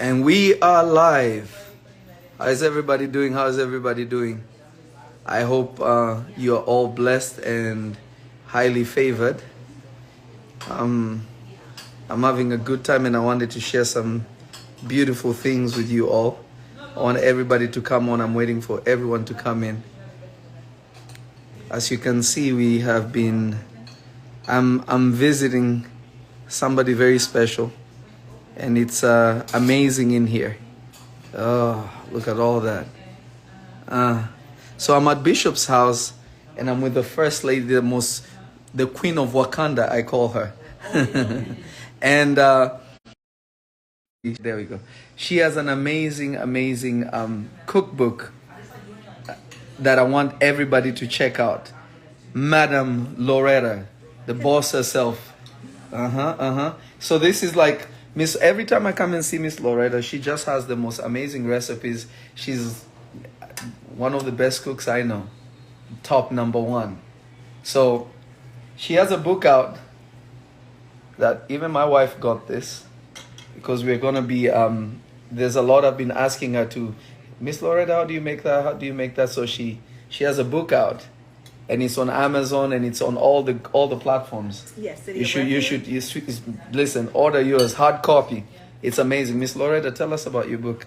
And we are live. How's everybody doing? How's everybody doing? I hope you're all blessed and highly favored. I'm having a good time and I wanted to share some beautiful things with you all. I want everybody to come on. I'm waiting for everyone to come in. As you can see, we have been, I'm visiting somebody very special. And it's amazing in here. Oh, look at all that. So I'm at Bishop's house, and I'm with the First Lady, the Queen of Wakanda, I call her. And there we go. She has an amazing cookbook that I want everybody to check out. Madam Loretta, the boss herself. So this is like every time I come and see Miss Loretta, she just has the most amazing recipes. She's one of the best cooks I know. Top #1. So she has a book out that even my wife got this because we're going to be, there's a lot I've been asking her to, Miss Loretta, how do you make that? How do you make that? So she has a book out. And it's on Amazon and it's on all the platforms. Yes, you should listen. Order yours, hard copy. It's amazing. Miss Loretta, tell us about your book.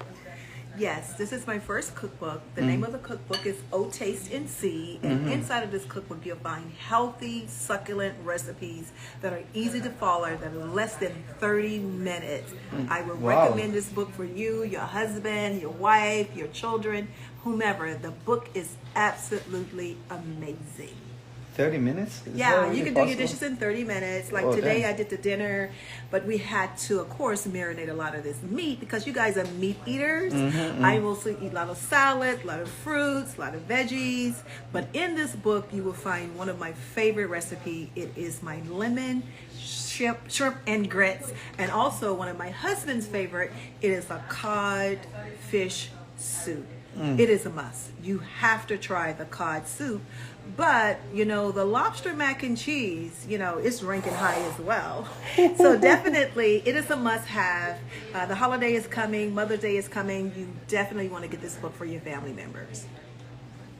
Yes, this is my first cookbook. The name of the cookbook is Oh Taste and See. And inside of this cookbook, you'll find healthy, succulent recipes that are easy to follow, that are less than 30 minutes. I would recommend this book for you, your husband, your wife, your children, whomever. The book is absolutely amazing. 30 minutes? Yeah, you can do your dishes in 30 minutes. Like today I did the dinner, but we had to, of course, marinate a lot of this meat because you guys are meat eaters. I mostly eat a lot of salad, a lot of fruits, a lot of veggies. But in this book, you will find one of my favorite recipes. It is my lemon shrimp and grits. And also one of my husband's favorite, it is a cod fish soup. It is a must. You have to try the cod soup. But, you know, the lobster mac and cheese, you know, it's ranking high as well. So definitely, it is a must-have. The holiday is coming. Mother's Day is coming. You definitely want to get this book for your family members.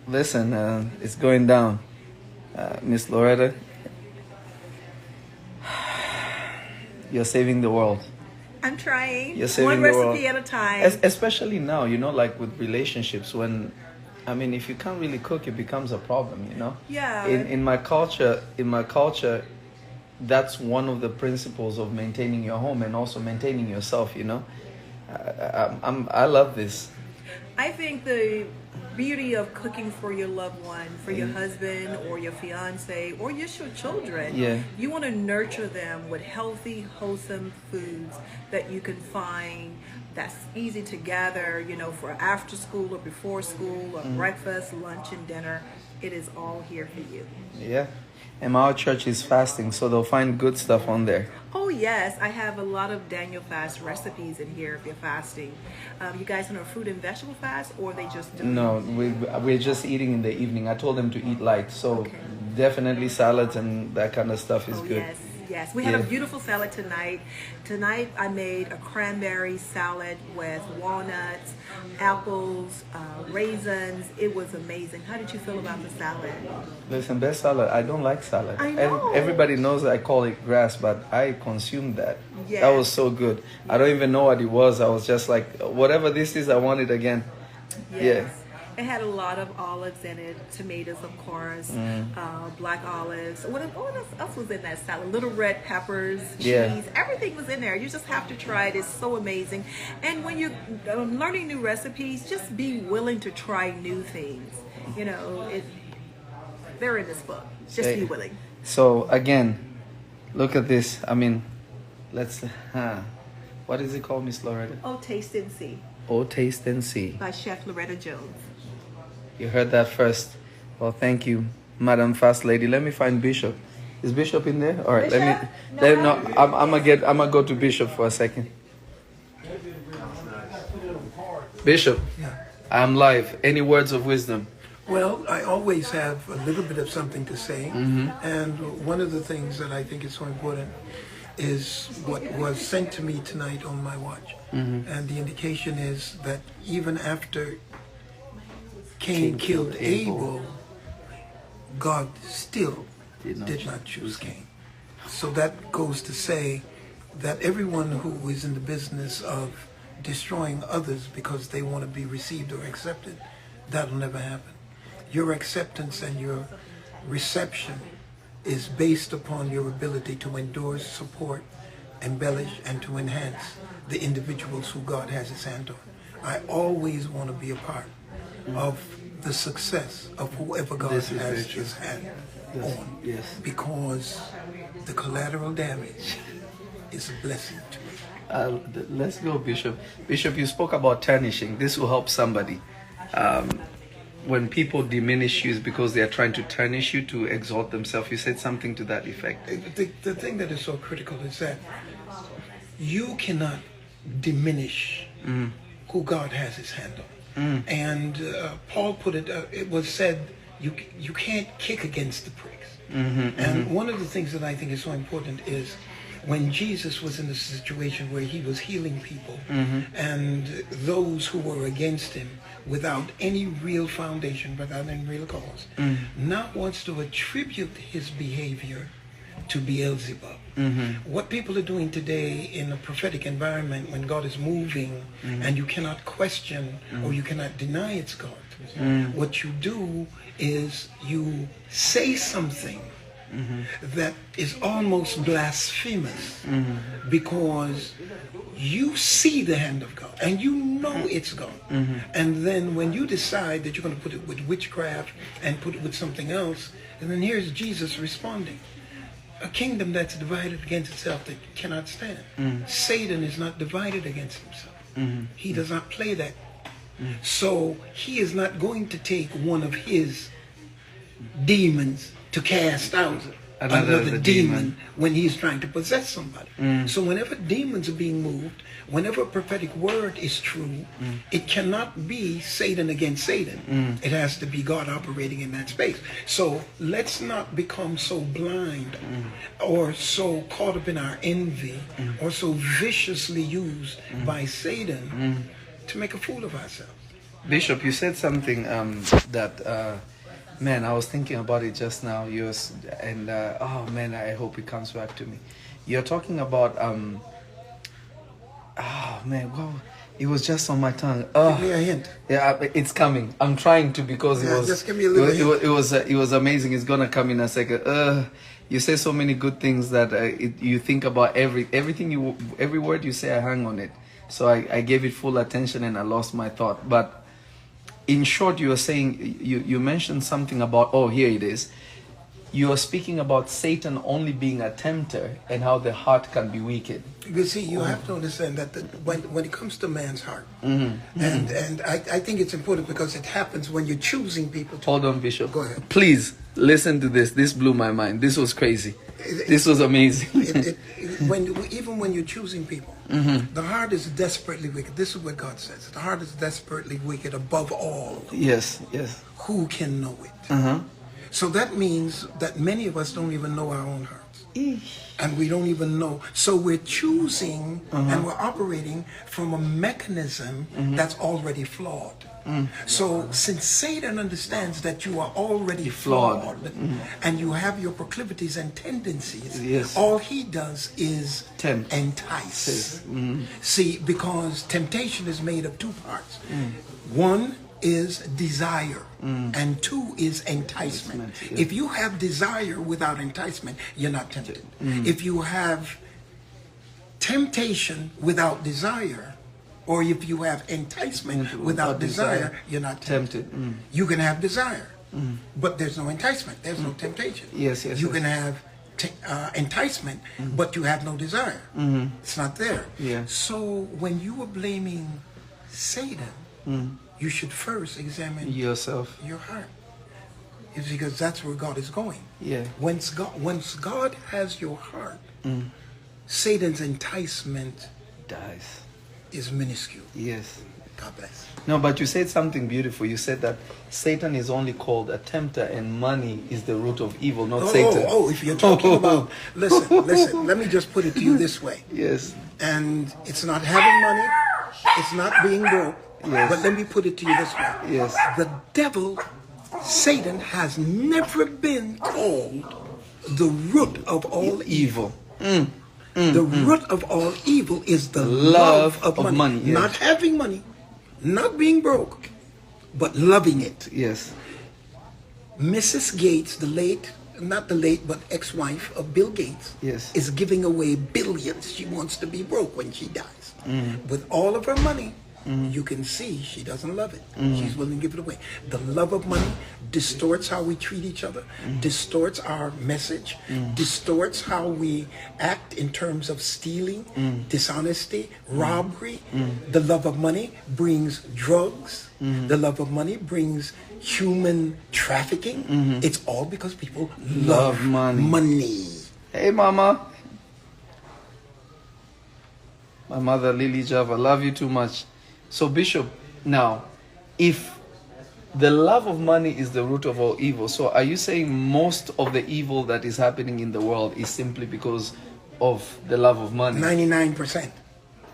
Listen, it's going down. Miss Loretta, you're saving the world. I'm trying. You're saving the world. One recipe at a time. Especially now, you know, like with relationships, when, I mean, if you can't really cook, it becomes a problem, you know? Yeah. In my culture, that's one of the principles of maintaining your home and also maintaining yourself, you know? I love this. I think the beauty of cooking for your loved one, for your husband or your fiance or just your children, you want to nurture them with healthy, wholesome foods that you can find that's easy to gather, you know, for after school or before school or breakfast, lunch, and dinner. It is all here for you. Yeah. And our church is fasting, so they'll find good stuff on there. Oh, yes. I have a lot of Daniel fast recipes in here if you're fasting. You guys on a fruit and vegetable fast, or they just do? No, we're just eating in the evening. I told them to eat light, so definitely salads and that kind of stuff is good. Yes. We had a beautiful salad tonight. Tonight I made a cranberry salad with walnuts, apples, raisins. It was amazing. How did you feel about the salad? Listen, best salad. I don't like salad. I know. Everybody knows I call it grass, but I consumed that. Yes. That was so good. I don't even know what it was. I was just like, whatever this is, I want it again. Yes. Yeah. It had a lot of olives in it, tomatoes, of course, black olives. What else was in that salad? Little red peppers, cheese, everything was in there. You just have to try it. It's so amazing. And when you're learning new recipes, just be willing to try new things. You know, they're in this book. Just be willing. So, again, look at this. I mean, what is it called, Miss Loretta? Oh, Taste and See. Oh, Taste and See. By Chef Loretta Jones. You heard that first. Well, thank you, Madam First Lady. Let me find Bishop. Is Bishop in there? All right, I'm gonna go to Bishop for a second. Bishop, I'm live. Any words of wisdom? Well, I always have a little bit of something to say. And one of the things that I think is so important is what was sent to me tonight on my watch. And the indication is that even after Cain killed Abel, God still did not choose Cain. So that goes to say that everyone who is in the business of destroying others because they want to be received or accepted, that'll never happen. Your acceptance and your reception is based upon your ability to endorse, support, embellish, and to enhance the individuals who God has his hand on. I always want to be a part of the success of whoever God has his hand on. Yes. Because the collateral damage is a blessing to me. Let's go, Bishop. Bishop, you spoke about tarnishing. This will help somebody. When people diminish you, is because they are trying to tarnish you to exalt themselves. You said something to that effect. The thing that is so critical is that you cannot diminish who God has his hand on. And Paul put it, it was said, you can't kick against the pricks. And one of the things that I think is so important is when Jesus was in a situation where he was healing people and those who were against him without any real foundation, without any real cause, now wants to attribute his behavior to Beelzebub. What people are doing today in a prophetic environment when God is moving and you cannot question or you cannot deny it's God, what you do is you say something that is almost blasphemous because you see the hand of God and you know it's God. And then when you decide that you're going to put it with witchcraft and put it with something else, and then here's Jesus responding. A kingdom that's divided against itself that cannot stand. Satan is not divided against himself. He does not play that. So he is not going to take one of his demons to cast out another demon when he's trying to possess somebody. So whenever demons are being moved, whenever a prophetic word is true, it cannot be Satan against Satan. It has to be God operating in that space. So let's not become so blind or so caught up in our envy or so viciously used by Satan to make a fool of ourselves. Bishop, you said something that man, I was thinking about it just now. Oh man, I hope it comes back to me. You're talking about oh man, wow, it was just on my tongue. Give me a hint. Yeah, it's coming. I'm trying to because it was. Just give me a little hint. It was amazing. It's gonna come in a second. You say so many good things that you think about every word you say. I hang on it. So I gave it full attention and I lost my thought. But in short, you were saying, you mentioned something about, oh, here it is. You are speaking about Satan only being a tempter and how the heart can be wicked. You see, you have to understand that when it comes to man's heart, and I think it's important because it happens when you're choosing people. Hold on, Bishop. Go ahead. Please, listen to this. This blew my mind. This was crazy. This was amazing. Even when you're choosing people, the heart is desperately wicked. This is what God says. The heart is desperately wicked above all. Yes. Who can know it? So that means that many of us don't even know our own hearts. And we don't even know. So we're choosing and we're operating from a mechanism that's already flawed. So since Satan understands that you are already flawed and you have your proclivities and tendencies, all he does is entice. See, because temptation is made of two parts. One is desire and two is enticement. If you have desire without enticement, you're not tempted. If you have temptation without desire, or if you have enticement without desire, you're not tempted. You can have desire, but there's no enticement. There's no temptation. You can have enticement, but you have no desire. It's not there. So when you are blaming Satan, you should first examine yourself, your heart. It's because that's where God is going. Once God has your heart, Satan's enticement dies. is minuscule. Yes. God bless. No, but you said something beautiful. You said that Satan is only called a tempter and money is the root of evil, not Satan. If you're talking about, listen, let me just put it to you this way. Yes. And it's not having money, it's not being broke, Yes. but let me put it to you this way. Yes. The devil, Satan, has never been called the root of all evil. The root of all evil is the love of money. Yes. Not having money, not being broke, but loving it. Yes. Mrs. Gates, not the late, but ex-wife of Bill Gates, Yes. is giving away billions. She wants to be broke when she dies. With all of her money, you can see she doesn't love it. She's willing to give it away. The love of money distorts how we treat each other, distorts our message, distorts how we act in terms of stealing, dishonesty, robbery. The love of money brings drugs. The love of money brings human trafficking. It's all because people love money. Hey, Mama. My mother, Lily Java, love you too much. So, Bishop, now, if the love of money is the root of all evil, so are you saying most of the evil that is happening in the world is simply because of the love of money? 99%.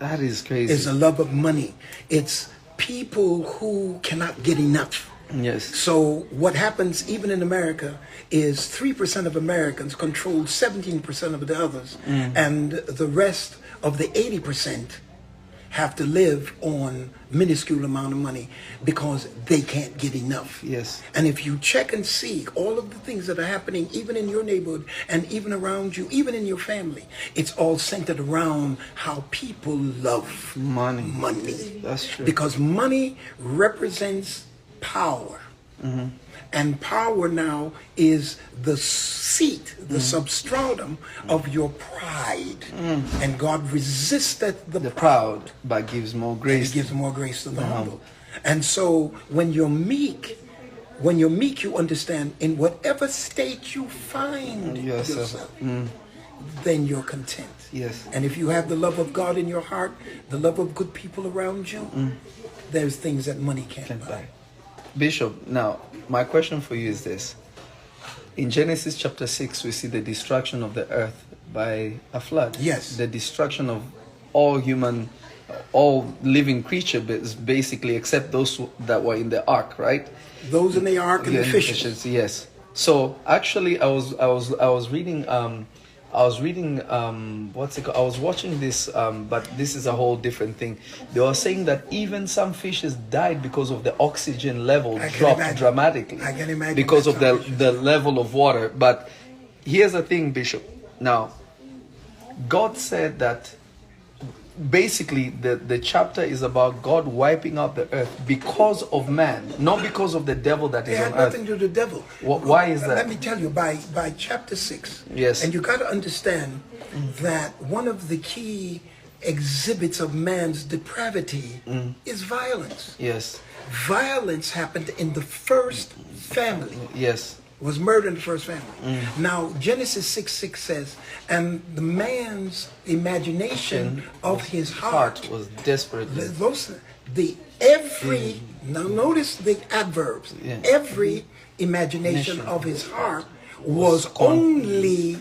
That is crazy. It's the love of money. It's people who cannot get enough. Yes. So what happens even in America is 3% of Americans control 17% of the others, and the rest of the 80% have to live on minuscule amount of money because they can't get enough. Yes. And if you check and see all of the things that are happening even in your neighborhood and even around you, even in your family, it's all centered around how people love Money. That's true. Because money represents power. And power now is the seat, the substratum of your pride. And God resisteth the proud, but gives more grace. He gives more grace to the humble. And so when you're meek, you understand in whatever state you find yourself, then you're content. Yes. And if you have the love of God in your heart, the love of good people around you, there's things that money can't buy. Bishop, now, my question for you is this. In Genesis chapter 6, we see the destruction of the earth by a flood. Yes. The destruction of all living creatures, basically, except those that were in the ark, right? Those in the ark and the fishes. Yes. So, actually, I was reading... what's it called? I was watching this, but this is a whole different thing. They were saying that even some fishes died because of the oxygen level dropped dramatically. I can imagine. Because of the level of water. But here's the thing, Bishop. Now, God said that basically the chapter is about God wiping out the earth because of man, not because of the devil that is on earth. It had nothing to do with the devil. Why is that? Let me tell you, by chapter 6, yes, and you got to understand that one of the key exhibits of man's depravity is violence. Yes. Violence happened in the first family. Yes. Was murder in the first family. Now, Genesis 6:6 says, and the man's imagination of his heart was desperate. Now notice the adverbs. Yeah. Every imagination of his heart was only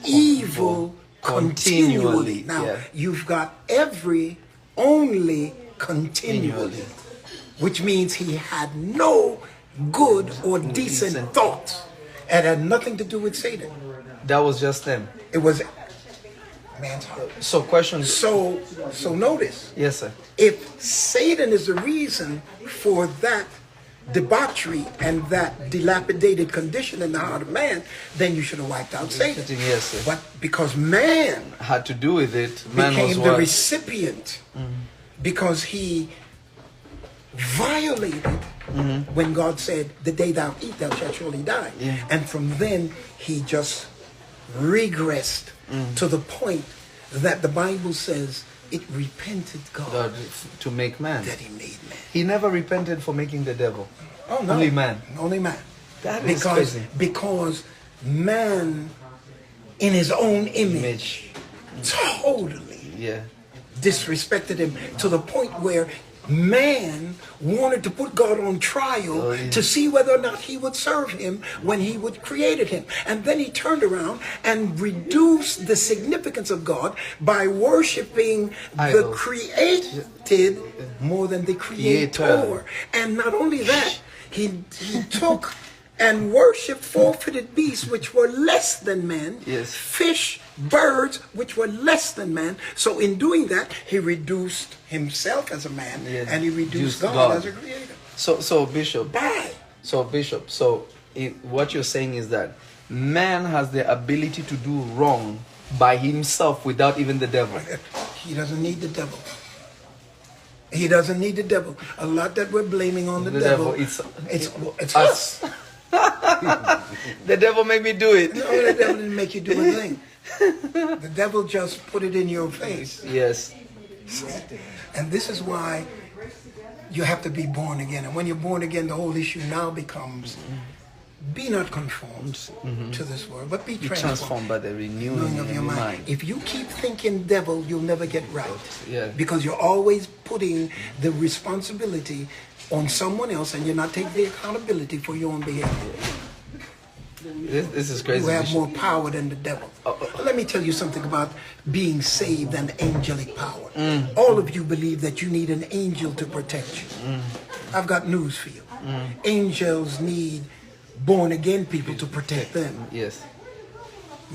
evil continually. Now, you've got every only continually, which means he had no good or decent thoughts. It had nothing to do with Satan. That was just them. It was man's heart. So question. So notice. Yes, sir. If Satan is the reason for that debauchery and that dilapidated condition in the heart of man, then you should have wiped out Satan. Yes, sir. But because man had to do with it, man became was the recipient, because he violated when God said, the day thou eat, thou shalt surely die. Yeah. And from then, he just regressed to the point that the Bible says it repented God to make man. That he made man. He never repented for making the devil. Oh, no. Only man. Only man. That is crazy. Because man, in his own image. Totally disrespected him to the point where man wanted to put God on trial to see whether or not he would serve him when he would created him. And then he turned around and reduced the significance of God by worshiping the created more than the creator. And not only that, he took and worshipped four-footed beasts which were less than man, fish, birds which were less than man. So in doing that, he reduced himself as a man, and he reduced God as a creator. So Bishop, what you're saying is that man has the ability to do wrong by himself without even the devil. He doesn't need the devil. He doesn't need the devil. A lot that we're blaming on the devil. It's us. The devil made me do it. No, the devil didn't make you do a thing. The devil just put it in your face. Yes. And this is why you have to be born again. And when you're born again, the whole issue now becomes, be not conformed to this world, but be transformed by the renewing of your mind. If you keep thinking devil, you'll never get right. Yeah. Because you're always putting the responsibility on someone else, and you're not taking the accountability for your own behavior. This is crazy. You have more power than the devil. Let me tell you something about being saved and angelic power. All of you believe that you need an angel to protect you. I've got news for you. Angels need born again people to protect them. Yes.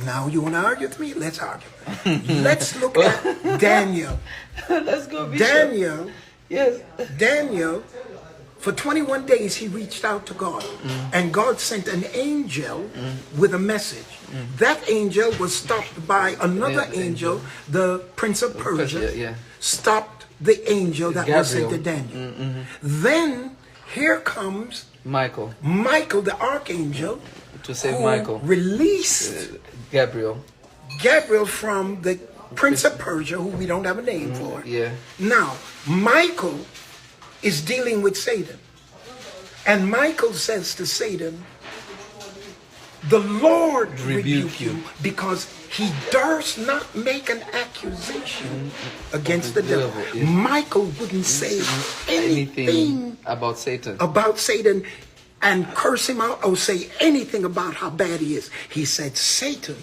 Now you want to argue with me? Let's argue. Let's look at Daniel. Let's go, Bishop. Daniel, for 21 days he reached out to God, and God sent an angel with a message. That angel was stopped by another angel, the Prince of Persia, stopped the angel that was sent to Daniel. Then here comes Michael, the archangel, to save Michael, released Gabriel from the Prince of Persia, who we don't have a name for. Now, Michael is dealing with Satan. And Michael says to Satan, the Lord rebuke you, because he dares not make an accusation against the devil. Michael wouldn't say anything about Satan and curse him out or say anything about how bad he is. He said, Satan,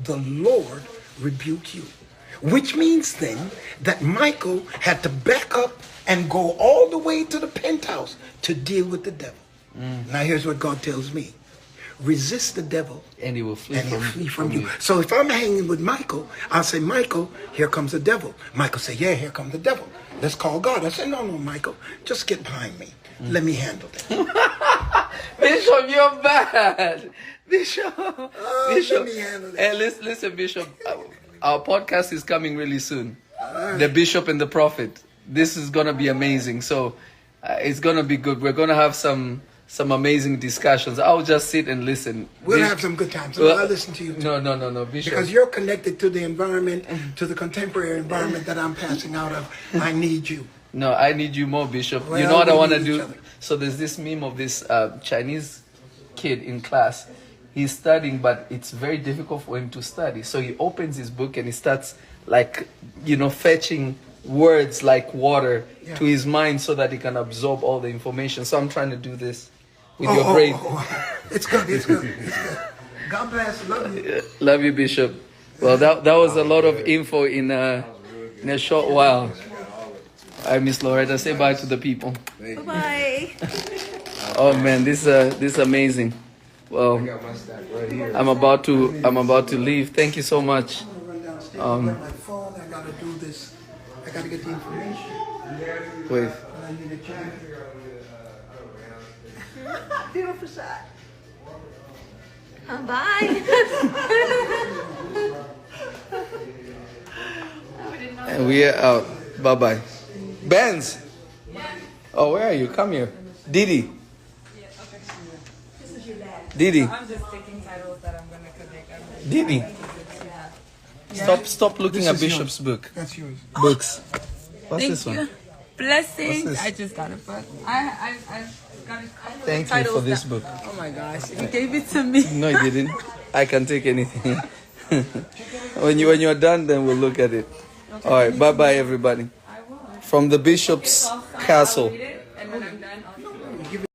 the Lord rebuke you. Which means then that Michael had to back up and go all the way to the penthouse to deal with the devil. Now here's what God tells me. Resist the devil and he will flee from you. So if I'm hanging with Michael, I'll say, Michael, here comes the devil. Michael say, yeah, here comes the devil. Let's call God. I say, no, Michael, just get behind me. Let me handle that. Bishop, you're bad. Bishop. Let me handle that. Hey, listen, Bishop. Our podcast is coming really soon. The Bishop and the Prophet. This is going to be amazing. So it's going to be good. We're going to have some amazing discussions. I'll just sit and listen. We'll have some good times. I'll listen to you too. No, Bishop. Because you're connected to the environment, to the contemporary environment that I'm passing out of. I need you. No, I need you more, Bishop. Well, you know what I want to do? So there's this meme of this Chinese kid in class. He's studying, but it's very difficult for him to study. So he opens his book and he starts fetching words like water to his mind so that he can absorb all the information. So I'm trying to do this with your brain. It's good. God bless. Love you. Love you, Bishop. Well, that was a lot of info in a short while. All right, Miss Loretta, say bye to the people. Bye-bye. Oh man, this is amazing. Well, I'm about to leave. Thank you so much. My phone, I gotta do this. I gotta get the information. Wait. I need a jacket. Beautiful shot. Bye. And we are out. Bye-bye. Benz. Oh, where are you? Come here. Didi. Didi. I'm just taking titles that I'm going to connect. Didi. Stop looking at Bishop's book. That's yours. Books. What's Thank this one? you. Blessings. What's this? I just got a book. I got it. Thank you for this book. Oh my gosh. You gave it to me. No, I didn't. I can take anything. When you're done, then we'll look at it. All right, bye-bye, everybody. From the Bishop's Castle.